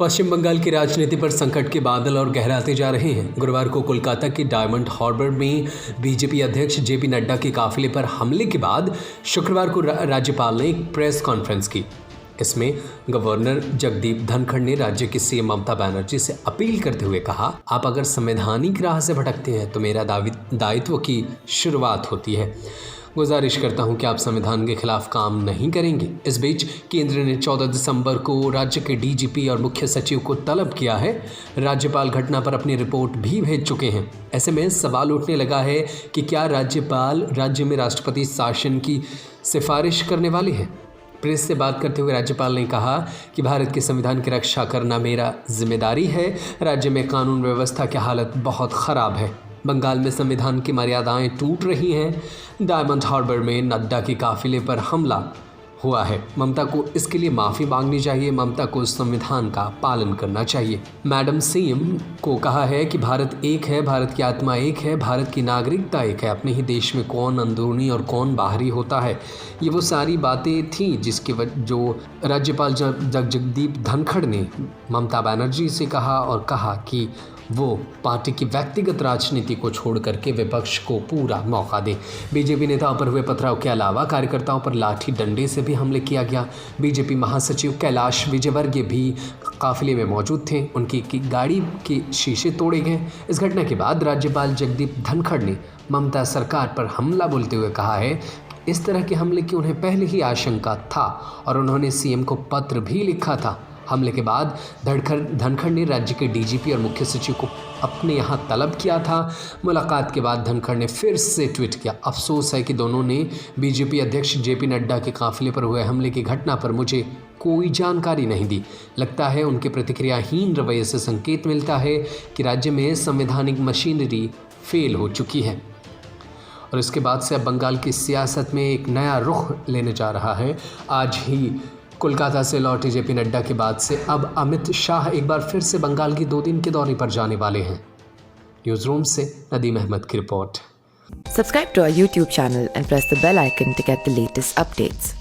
पश्चिम बंगाल की राजनीति पर संकट के बादल और गहराते जा रहे हैं। गुरुवार को कोलकाता के डायमंड हार्बर में बीजेपी अध्यक्ष जेपी नड्डा के काफिले पर हमले के बाद शुक्रवार को राज्यपाल ने एक प्रेस कॉन्फ्रेंस की। इसमें गवर्नर जगदीप धनखड़ ने राज्य की सीएम ममता बनर्जी से अपील करते हुए कहा, आप अगर संवैधानिक राह से भटकते हैं तो मेरा दायित्व की शुरुआत होती है। गुजारिश करता हूं कि आप संविधान के खिलाफ काम नहीं करेंगे। इस बीच केंद्र ने 14 दिसंबर को राज्य के डीजीपी और मुख्य सचिव को तलब किया है। राज्यपाल घटना पर अपनी रिपोर्ट भी भेज चुके हैं। ऐसे में सवाल उठने लगा है कि क्या राज्यपाल राज्य में राष्ट्रपति शासन की सिफारिश करने वाले हैं। प्रेस से बात करते हुए राज्यपाल ने कहा कि भारत के संविधान की रक्षा करना मेरा जिम्मेदारी है। राज्य में कानून व्यवस्था की हालत बहुत ख़राब है। बंगाल में संविधान की मर्यादाएं टूट रही हैं। डायमंड हार्बर में नड्डा के काफिले पर हमला हुआ है। ममता को इसके लिए माफ़ी मांगनी चाहिए। ममता को संविधान का पालन करना चाहिए। मैडम सीएम को कहा है कि भारत एक है, भारत की आत्मा एक है, भारत की नागरिकता एक है। अपने ही देश में कौन अंदरूनी और कौन बाहरी होता है, ये वो सारी बातें थी जिसकी जो राज्यपाल जगदीप धनखड़ ने ममता बनर्जी से कहा और कहा कि वो पार्टी की व्यक्तिगत राजनीति को छोड़ करके विपक्ष को पूरा मौका दे। बीजेपी नेताओं पर हुए पथराव के अलावा कार्यकर्ताओं पर लाठी डंडे से भी हमले किया गया। बीजेपी महासचिव कैलाश विजयवर्गीय भी काफिले में मौजूद थे। उनकी गाड़ी के शीशे तोड़े गए। इस घटना के बाद राज्यपाल जगदीप धनखड़ ने ममता सरकार पर हमला बोलते हुए कहा है कि इस तरह के हमले की उन्हें पहले ही आशंका था और उन्होंने सीएम को पत्र भी लिखा था। हमले के बाद धनखड़ ने राज्य के डीजीपी और मुख्य सचिव को अपने यहाँ तलब किया था। मुलाकात के बाद धनखड़ ने फिर से ट्वीट किया, अफसोस है कि दोनों ने बीजेपी अध्यक्ष जेपी नड्डा के काफिले पर हुए हमले की घटना पर मुझे कोई जानकारी नहीं दी। लगता है उनके प्रतिक्रियाहीन रवैये से संकेत मिलता है कि राज्य में संवैधानिक मशीनरी फेल हो चुकी है। और इसके बाद से अब बंगाल की सियासत में एक नया रुख लेने जा रहा है। आज ही कोलकाता से लौटे जेपी नड्डा के बाद से अब अमित शाह एक बार फिर से बंगाल की 2 दिन के दौरे पर जाने वाले हैं। न्यूज़ रूम से नदीम अहमद की report. Subscribe to our YouTube channel and press the bell icon to get the latest updates.